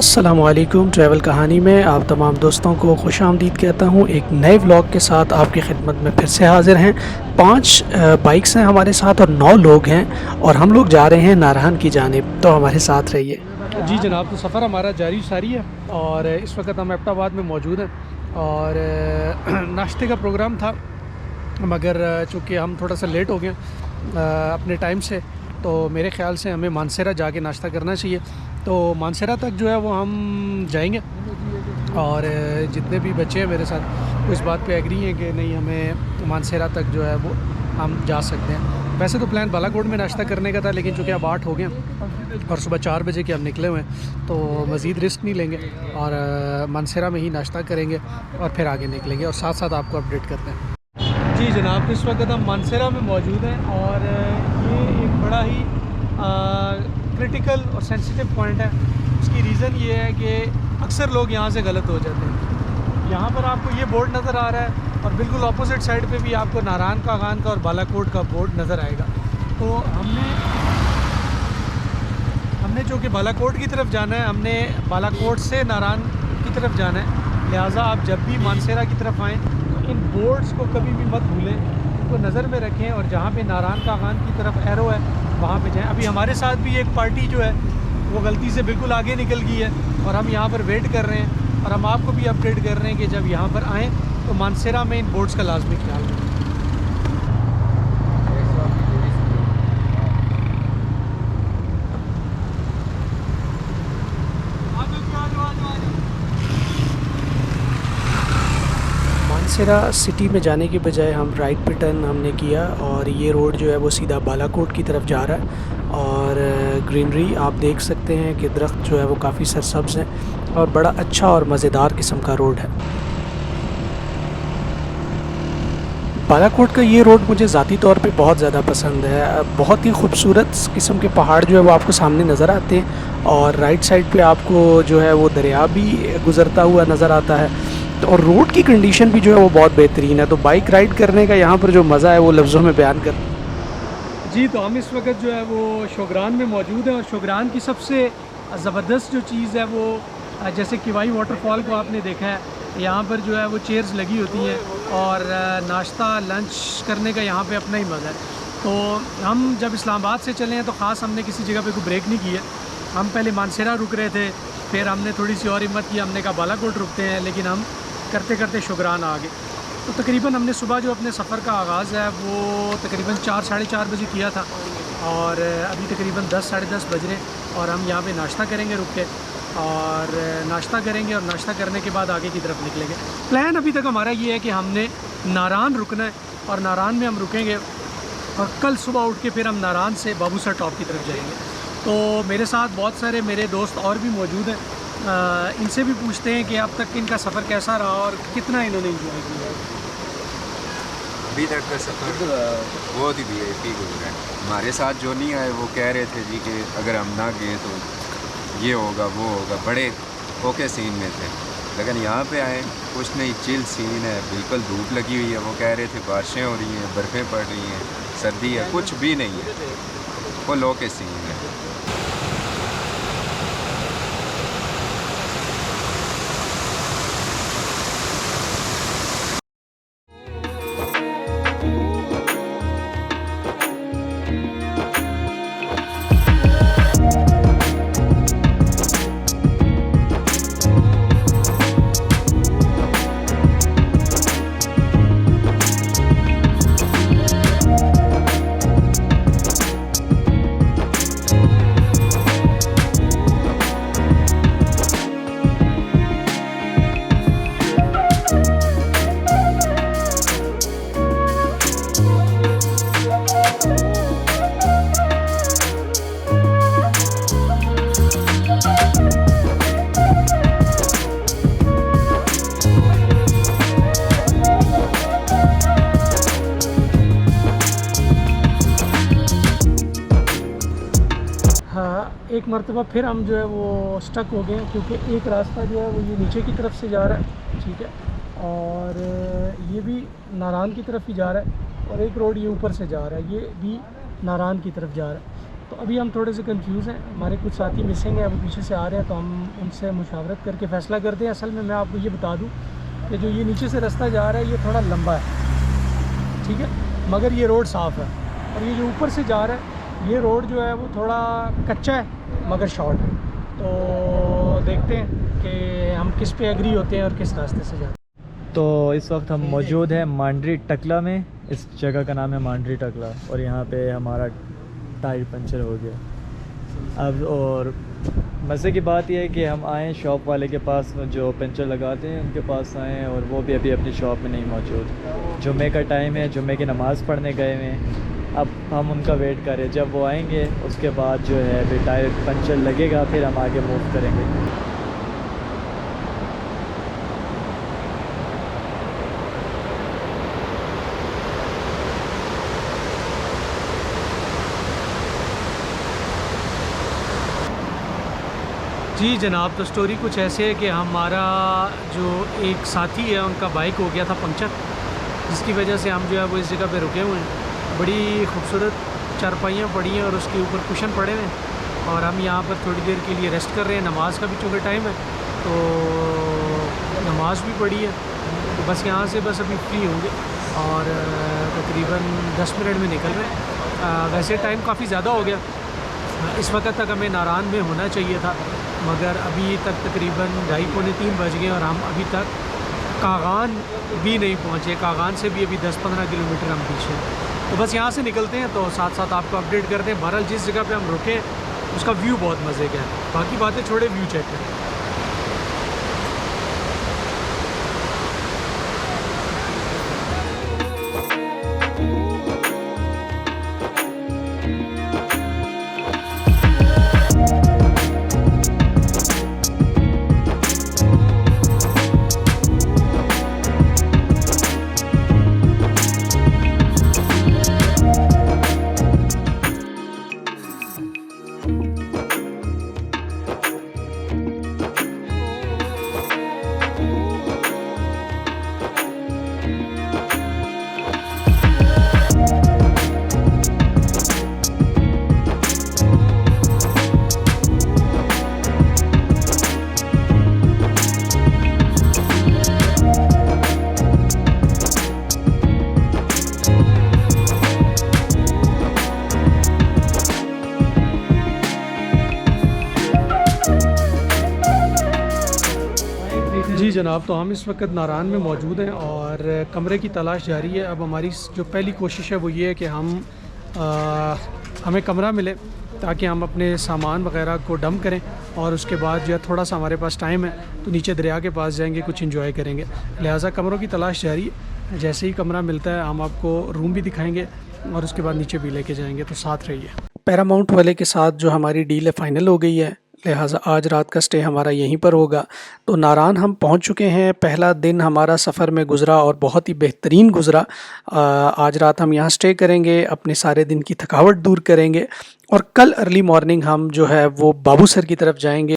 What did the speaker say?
अस्सलामुअलैकुम। ट्रैवल कहानी में आप तमाम दोस्तों को खुश आमदीद कहता हूँ। एक नए व्लॉग के साथ आपकी खिदमत में फिर से हाज़िर हैं। 5 बाइक्स हैं हमारे साथ और 9 लोग हैं और हम लोग जा रहे हैं नारहन की जानिब, तो हमारे साथ रहिए। जी जनाब, तो सफ़र हमारा जारी सारी है और इस वक्त हम एबटाबाद में मौजूद हैं और नाश्ते का प्रोग्राम था, मगर चूँकि हम थोड़ा सा लेट हो गए अपने टाइम से, तो मेरे ख़्याल से हमें मानसेरा जाके नाश्ता करना चाहिए। तो मानसेरा तक जो है वो हम जाएंगे और जितने भी बच्चे हैं मेरे साथ वो इस बात पे एग्री हैं कि नहीं, हमें मानसेरा तक जो है वो हम जा सकते हैं। वैसे तो प्लान बालाकोट में नाश्ता करने का था, लेकिन चूँकि अब 8 हो गए और सुबह 4 बजे के हम निकले हुए हैं, तो मज़ीद रिस्क नहीं लेंगे और मानसेरा में ही नाश्ता करेंगे और फिर आगे निकलेंगे और साथ साथ आपको अपडेट करते हैं। जी जनाब, तो इस वक्त हम मानसेरा में मौजूद हैं और ये एक बड़ा ही क्रिटिकल और सेंसिटिव पॉइंट है। उसकी रीज़न ये है कि अक्सर लोग यहाँ से गलत हो जाते हैं। यहाँ पर आपको ये बोर्ड नज़र आ रहा है और बिल्कुल अपोजिट साइड पे भी आपको नारायण का खान का और बालाकोट का बोर्ड नज़र आएगा। तो हमने जो कि बालाकोट की तरफ जाना है, हमने बालाकोट से नारायण की तरफ जाना है। लिहाजा आप जब भी मानसेरा की तरफ आएँ तो इन बोर्ड्स को कभी भी मत भूलें, इनको नज़र में रखें और जहाँ पे नारायण का खान की तरफ एरो है वहाँ पे जाएं। अभी हमारे साथ भी एक पार्टी जो है वो गलती से बिल्कुल आगे निकल गई है और हम यहाँ पर वेट कर रहे हैं और हम आपको भी अपडेट कर रहे हैं कि जब यहाँ पर आएँ तो मानसेरा में इन बोर्ड्स का लाजमी ख्याल रखें। मानसेरा सिटी में जाने के बजाय हम राइट पे टर्न हमने किया और ये रोड जो है वो सीधा बालाकोट की तरफ जा रहा है और ग्रीनरी आप देख सकते हैं कि दरख्त जो है वो काफ़ी सरसब्ज़ हैं और बड़ा अच्छा और मज़ेदार किस्म का रोड है। बालाकोट का ये रोड मुझे ज़ाती तौर पे बहुत ज़्यादा पसंद है। बहुत ही खूबसूरत किस्म के पहाड़ जो है वो आपको सामने नज़र आते हैं और राइट साइड पे आपको जो है वो दरिया भी गुज़रता हुआ नज़र आता है, और रोड की कंडीशन भी जो है वो बहुत बेहतरीन है। तो बाइक राइड करने का यहाँ पर जो मज़ा है वो लफ्ज़ों में बयान कर। जी, तो हम इस वक्त जो है वो शोग्रान में मौजूद हैं और शोग्रान की सबसे ज़बरदस्त जो चीज़ है वो, जैसे किवाई वाटरफॉल को आपने देखा है, यहाँ पर जो है वो चेयर्स लगी होती हैं और नाश्ता लंच करने का यहाँ पे अपना ही मज़ा है। तो हम जब इस्लामाबाद से चले हैं तो ख़ास हमने किसी जगह पे कोई ब्रेक नहीं की है। हम पहले मानसेरा रुक रहे थे, फिर हमने थोड़ी सी और हिम्मत की, हमने कहा बालाकोट रुकते हैं, लेकिन हम करते करते शोग्रान आ गए। तो तकरीबन हमने सुबह जो अपने सफ़र का आगाज़ है वो तकरीबन 4 साढ़े 4 बजे किया था और अभी तकरीबन 10 साढ़े 10 बज रहे हैं और हम यहाँ पे नाश्ता करेंगे रुक के, और नाश्ता करेंगे और नाश्ता करने के बाद आगे की तरफ निकलेंगे। प्लान अभी तक हमारा ये है कि हमने नारायण रुकना है और नारायण में हम रुकेंगे और कल सुबह उठ के फिर हम नारायण से बाबूसर टॉप की तरफ जाएंगे। तो मेरे साथ बहुत सारे मेरे दोस्त और भी मौजूद हैं, इनसे भी पूछते हैं कि अब तक इनका सफ़र कैसा रहा और कितना इन्होंने इंजॉय किया है। अभी तक का सफ़र बहुत ही VIP गुजरा है। हमारे साथ जो नहीं आए वो कह रहे थे जी कि अगर हम ना गए तो ये होगा वो होगा, बड़े ओके सीन में थे, लेकिन यहाँ पे आए कुछ नहीं, चिल सीन है, बिल्कुल धूप लगी हुई है। वो कह रहे थे बारिशें हो रही हैं, बर्फ़ें पड़ रही हैं, सर्दी है, कुछ भी नहीं है, फुल ओके सीन है। एक मरतबा फिर हम जो है वो स्टक हो गए क्योंकि एक रास्ता जो है वो ये नीचे की तरफ से जा रहा है, ठीक है, और ये भी नारायण की तरफ ही जा रहा है और एक रोड ये ऊपर से जा रहा है, ये भी नारायण की तरफ जा रहा है। तो अभी हम थोड़े से कंफ्यूज हैं, हमारे कुछ साथी मिसिंग हैं, वो पीछे से आ रहे हैं, तो हम उनसे मुशावरत करके फ़ैसला करते हैं। असल में मैं आपको ये बता दूं कि जो ये नीचे से रास्ता जा रहा है ये थोड़ा लंबा है, ठीक है, मगर ये रोड साफ़ है। और ये जो ऊपर से जा रहा है ये रोड जो है वो थोड़ा कच्चा है मगर शॉर्ट है। तो देखते हैं कि हम किस पे एग्री होते हैं और किस रास्ते से जाते हैं। तो इस वक्त हम मौजूद हैं मांडरी टकला में। इस जगह का नाम है मांडरी टकला और यहाँ पे हमारा टायर पंचर हो गया अब। और मज़े की बात यह है कि हम आए शॉप वाले के पास जो पंचर लगाते हैं उनके पास आए और वो भी अभी अपनी शॉप में नहीं मौजूद। जुम्मे का टाइम है, जुम्मे की नमाज़ पढ़ने गए हुए हैं। अब हम उनका वेट करें, जब वो आएंगे उसके बाद जो है फिर टायर पंचर लगेगा, फिर हम आगे मूव करेंगे। जी जनाब, तो स्टोरी कुछ ऐसे है कि हमारा जो एक साथी है उनका बाइक हो गया था पंक्चर, जिसकी वजह से हम जो है वो इस जगह पे रुके हुए हैं। बड़ी खूबसूरत चारपाइयाँ पड़ी हैं और उसके ऊपर कुशन पड़े हुए हैं और हम यहाँ पर थोड़ी देर के लिए रेस्ट कर रहे हैं। नमाज का भी चूँकि टाइम है तो नमाज भी पढ़ी है, तो बस यहाँ से बस अभी फ्री होंगे और तकरीबन 10 मिनट में निकल रहे हैं। वैसे टाइम काफ़ी ज़्यादा हो गया, इस वक्त तक हमें नारान में होना चाहिए था, मगर अभी तक तकरीबन 2:30 पौने 3 बज गए और हम अभी तक कागान भी नहीं पहुँचे। कागान से भी अभी 10-15 किलोमीटर हम पीछे हैं। तो बस यहाँ से निकलते हैं तो साथ साथ आपको अपडेट करते हैं। बहरहाल जिस जगह पे हम रुके उसका व्यू बहुत मज़े का है, बाकी बातें छोड़े, व्यू चेक करें। जी जनाब, तो हम इस वक्त नारान में मौजूद हैं और कमरे की तलाश जारी है। अब हमारी जो पहली कोशिश है वो ये है कि हमें कमरा मिले ताकि हम अपने सामान वगैरह को डंप करें और उसके बाद जो है थोड़ा सा हमारे पास टाइम है तो नीचे दरिया के पास जाएंगे, कुछ एंजॉय करेंगे। लिहाजा कमरों की तलाश जारी है। जैसे ही कमरा मिलता है हम आपको रूम भी दिखाएंगे और उसके बाद नीचे भी लेके जाएंगे, तो साथ रहिए। पैरामाउंट वाले के साथ जो हमारी डील है फाइनल हो गई है, लिहाजा आज रात का स्टे हमारा यहीं पर होगा। तो नारान हम पहुंच चुके हैं। पहला दिन हमारा सफ़र में गुज़रा और बहुत ही बेहतरीन गुज़रा। आज रात हम यहाँ स्टे करेंगे, अपने सारे दिन की थकावट दूर करेंगे और कल अर्ली मॉर्निंग हम जो है वो बाबूसर की तरफ जाएंगे।